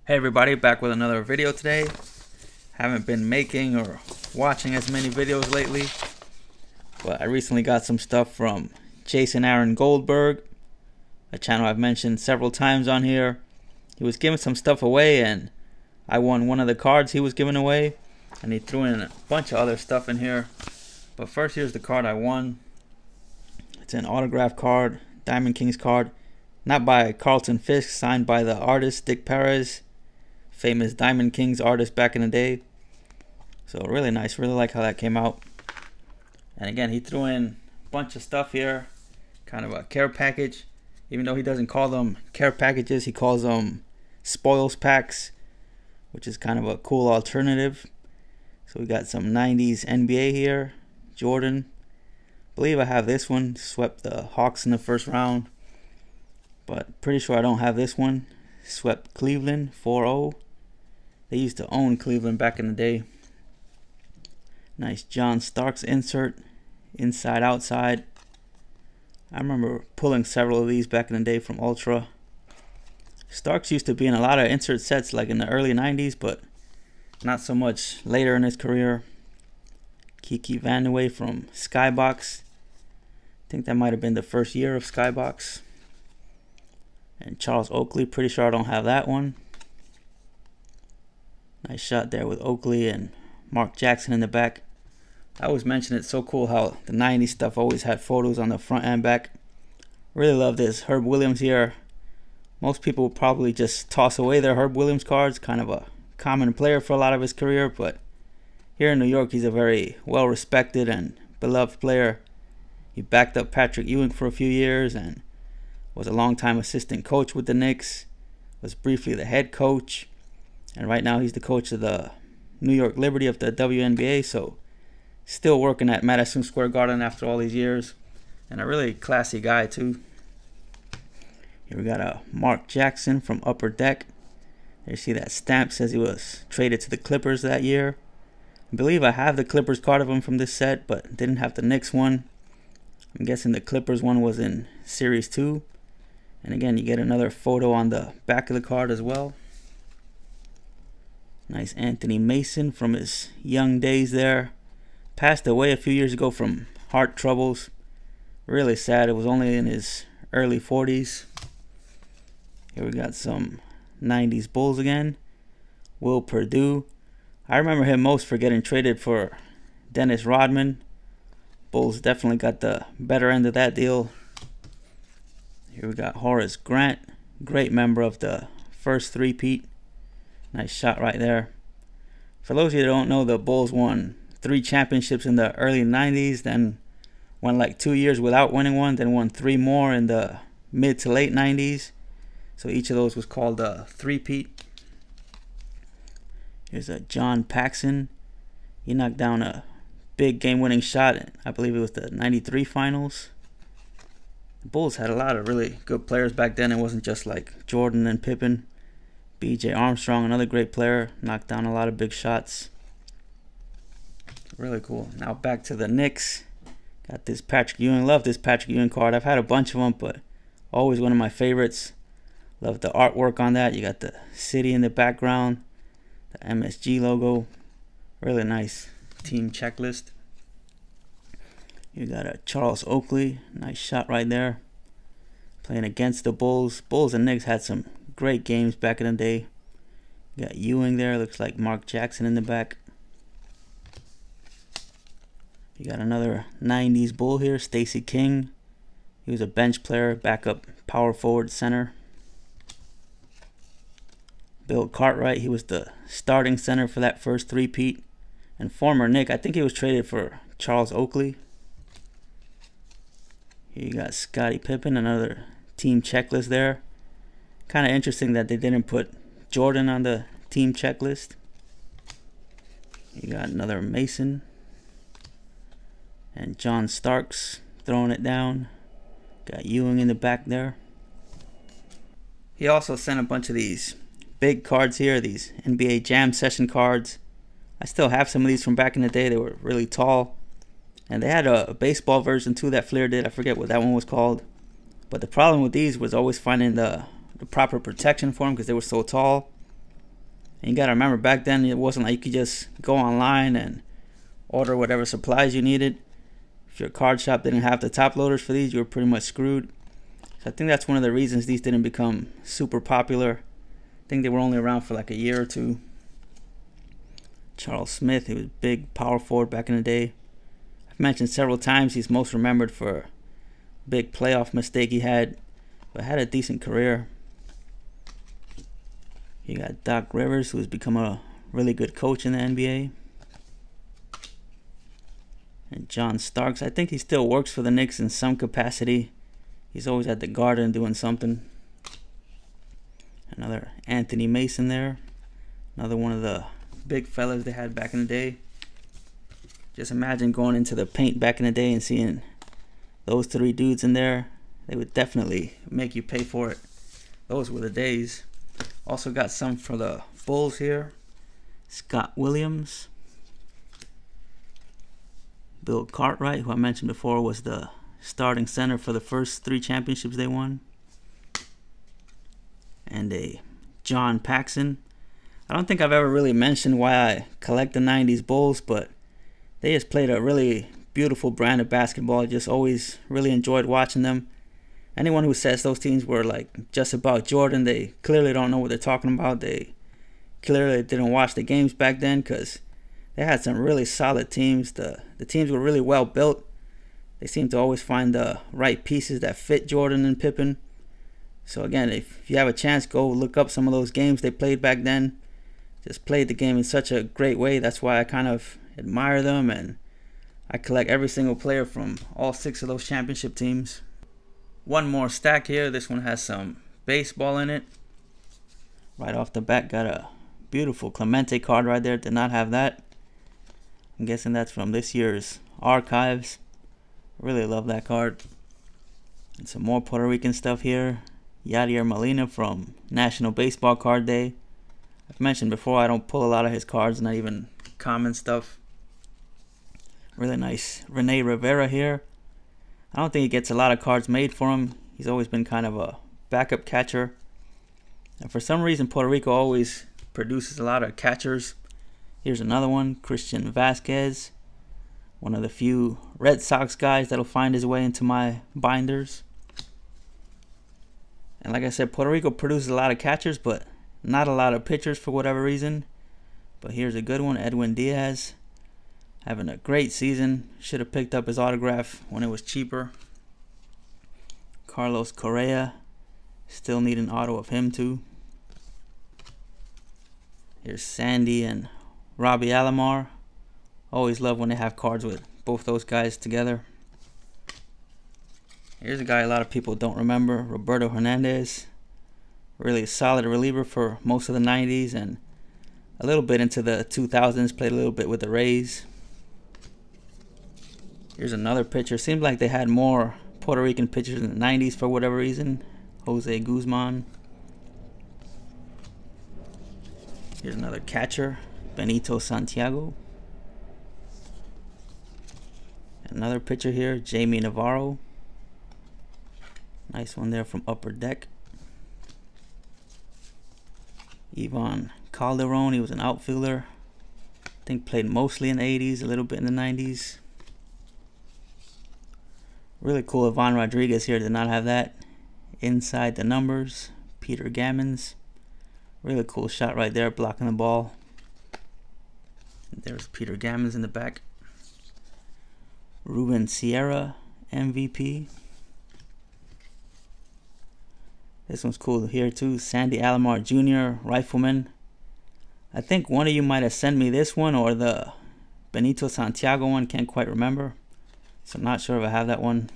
Hey everybody, back with another video today. Haven't been making or watching as many videos lately, but I recently got some stuff from Jason Aaron Goldberg, a channel I've mentioned several times on here. He was giving some stuff away and I won one of the cards he was giving away, and he threw in a bunch of other stuff in here. But first, here's the card I won. It's an autograph card, Diamond Kings card, not by Carlton Fisk, signed by the artist Dick Perez, famous Diamond Kings artist back in the day. So really nice, really like how that came out. And again, he threw in a bunch of stuff here, kind of a care package. Even though he doesn't call them care packages, he calls them spoils packs, which is kind of a cool alternative. So we got some 90s NBA here, Jordan. I believe I have this one, swept the Hawks in the first round, but pretty sure I don't have this one. Swept Cleveland 4-0. They used to own Cleveland back in the day. Nice John Starks insert, inside outside. I remember pulling several of these back in the day from Ultra. Starks used to be in a lot of insert sets like in the early 90s, but not so much later in his career. Kiki Vandeweghe from Skybox. I think that might have been the first year of Skybox. And Charles Oakley, pretty sure I don't have that one. Nice shot there with Oakley and Mark Jackson in the back. I always mention it's so cool how the 90s stuff always had photos on the front and back. Really love this Herb Williams here. Most people would probably just toss away their Herb Williams cards, kind of a common player for a lot of his career, but here in New York he's a very well respected and beloved player. He backed up Patrick Ewing for a few years and was a longtime assistant coach with the Knicks, was briefly the head coach, and right now he's the coach of the New York Liberty of the WNBA, so still working at Madison Square Garden after all these years, and a really classy guy too. Here we got a Mark Jackson from Upper Deck. There you see that stamp, says he was traded to the Clippers that year. I believe I have the Clippers card of him from this set, but didn't have the Knicks one. I'm guessing the Clippers one was in Series 2. And again, you get another photo on the back of the card as well. Nice Anthony Mason from his young days there. Passed away a few years ago from heart troubles. Really sad. It was only in his early 40s. Here we got some 90s Bulls again. Will Perdue. I remember him most for getting traded for Dennis Rodman. Bulls definitely got the better end of that deal. Here we got Horace Grant, great member of the first three-peat. Nice shot right there. For those of you that don't know, the Bulls won 3 championships in the early 90s, then went like 2 years without winning one, then won 3 more in the mid to late 90s. So each of those was called a three-peat. Here's a John Paxson. He knocked down a big game-winning shot. I believe it was the 93 finals. The Bulls had a lot of really good players back then. It wasn't just like Jordan and Pippen. B.J. Armstrong, another great player, knocked down a lot of big shots. Really cool. Now back to the Knicks. Got this Patrick Ewing. Love this Patrick Ewing card. I've had a bunch of them, but always one of my favorites. Love the artwork on that. You got the city in the background, the MSG logo. Really nice team checklist. You got a Charles Oakley. Nice shot right there. Playing against the Bulls. Bulls and Knicks had some great games back in the day. You got Ewing there. Looks like Mark Jackson in the back. You got another 90s Bull here, Stacey King. He was a bench player, backup power forward center. Bill Cartwright, he was the starting center for that first three-peat. And former Knick, I think he was traded for Charles Oakley. Here you got Scottie Pippen, another team checklist there. Kind of interesting that they didn't put Jordan on the team checklist. You got another Mason. And John Starks throwing it down. Got Ewing in the back there. He also sent a bunch of these big cards here, these NBA Jam Session cards. I still have some of these from back in the day. They were really tall. And they had a baseball version too that Fleer did. I forget what that one was called. But the problem with these was always finding the proper protection for them because they were so tall. And you gotta remember, back then it wasn't like you could just go online and order whatever supplies you needed. If your card shop didn't have the top loaders for these, you were pretty much screwed. So I think that's one of the reasons these didn't become super popular. I think they were only around for like a year or two. Charles Smith, he was a big power forward back in the day. I've mentioned several times he's most remembered for a big playoff mistake he had, but had a decent career. You got Doc Rivers, who's become a really good coach in the NBA. And John Starks, I think he still works for the Knicks in some capacity. He's always at the Garden doing something. Another Anthony Mason there. Another one of the big fellas they had back in the day. Just imagine going into the paint back in the day and seeing those three dudes in there. They would definitely make you pay for it. Those were the days. Also got some for the Bulls here. Scott Williams. Bill Cartwright, who I mentioned before, was the starting center for the first 3 championships they won. And a John Paxson. I don't think I've ever really mentioned why I collect the 90s Bulls, but they just played a really beautiful brand of basketball. I just always really enjoyed watching them. Anyone who says those teams were like just about Jordan, they clearly don't know what they're talking about. They clearly didn't watch the games back then, because they had some really solid teams. The teams were really well built. They seemed to always find the right pieces that fit Jordan and Pippen. So again, if you have a chance, go look up some of those games they played back then. Just played the game in such a great way. That's why I kind of admire them, and I collect every single player from all 6 of those championship teams. One more stack here. This one has some baseball in it. Right off the bat, got a beautiful Clemente card right there. Did not have that. I'm guessing that's from this year's archives. Really love that card. And some more Puerto Rican stuff here. Yadier Molina from National Baseball Card Day. I've mentioned before, I don't pull a lot of his cards, not even common stuff. Really nice Rene Rivera here. I don't think he gets a lot of cards made for him. He's always been kind of a backup catcher. And for some reason, Puerto Rico always produces a lot of catchers. Here's another one, Christian Vasquez. One of the few Red Sox guys that'll find his way into my binders. And like I said, Puerto Rico produces a lot of catchers, but not a lot of pitchers for whatever reason. But here's a good one, Edwin Diaz. Having a great season. Should have picked up his autograph when it was cheaper. Carlos Correa. Still need an auto of him too. Here's Sandy and Robbie Alomar. Always love when they have cards with both those guys together. Here's a guy a lot of people don't remember, Roberto Hernandez. Really a solid reliever for most of the 90s and a little bit into the 2000s. Played a little bit with the Rays. Here's another pitcher. Seems like they had more Puerto Rican pitchers in the 90s for whatever reason. Jose Guzman. Here's another catcher, Benito Santiago. Another pitcher here, Jamie Navarro. Nice one there from Upper Deck. Ivan Calderon, he was an outfielder. I think played mostly in the 80s, a little bit in the 90s. Really cool, Ivan Rodriguez here, did not have that. Inside the numbers, Peter Gammons. Really cool shot right there, blocking the ball. And there's Peter Gammons in the back. Ruben Sierra, MVP. This one's cool here too. Sandy Alomar Jr., Rifleman. I think one of you might have sent me this one or the Benito Santiago one. Can't quite remember. So I'm not sure if I have that one.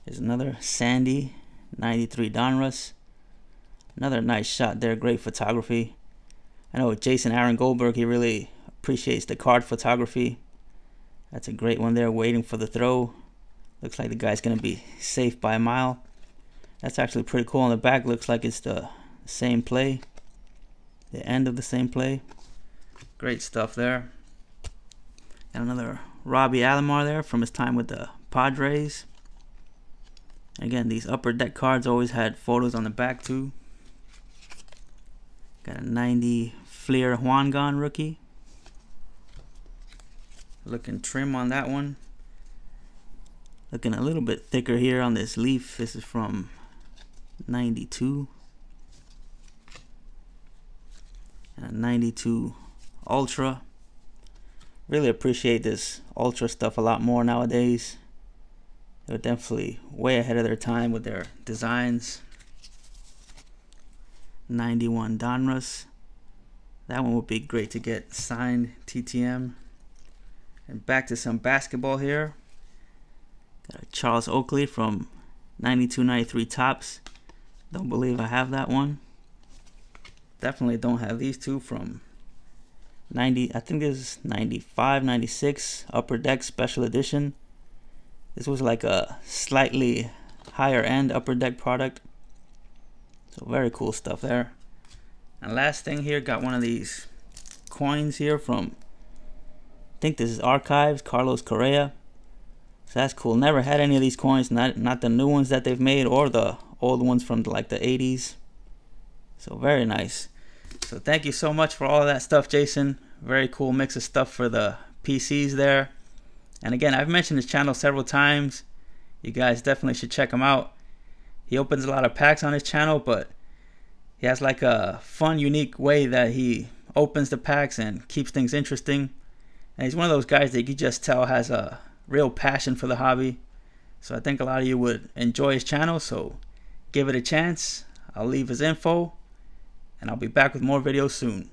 Here's another Sandy, 93 Donruss. Another nice shot there. Great photography. I know Jason Aaron Goldberg, he really appreciates the card photography. That's a great one there, waiting for the throw. Looks like the guy's going to be safe by a mile. That's actually pretty cool. On the back, looks like it's the same play. The end of the same play. Great stuff there. Got another Robbie Alomar there from his time with the Padres. Again, these Upper Deck cards always had photos on the back too. Got Got a 90 Fleer Huangan rookie. Looking trim on that one. Looking a little bit thicker here on this leaf. This is from 92. And a 92 Ultra. Really appreciate this Ultra stuff a lot more nowadays. They're definitely way ahead of their time with their designs. 91 Donruss. That one would be great to get signed TTM. And back to some basketball here. Got a Charles Oakley from 92-93 Topps. Don't believe I have that one. Definitely don't have these two from 90. I think this is 95-96 Upper Deck Special Edition. This was like a slightly higher end Upper Deck product. So very cool stuff there. And last thing here, got one of these coins here from, I think this is Archives, Carlos Correa. So that's cool. Never had any of these coins, not the new ones that they've made or the old ones from like the 80s. So very nice. So thank you so much for all of that stuff, Jason. Very cool mix of stuff for the PCs there. And again, I've mentioned his channel several times. You guys definitely should check him out. He opens a lot of packs on his channel, but he has like a fun, unique way that he opens the packs and keeps things interesting. And he's one of those guys that you can just tell has a real passion for the hobby. So I think a lot of you would enjoy his channel, so give it a chance. I'll leave his info, and I'll be back with more videos soon.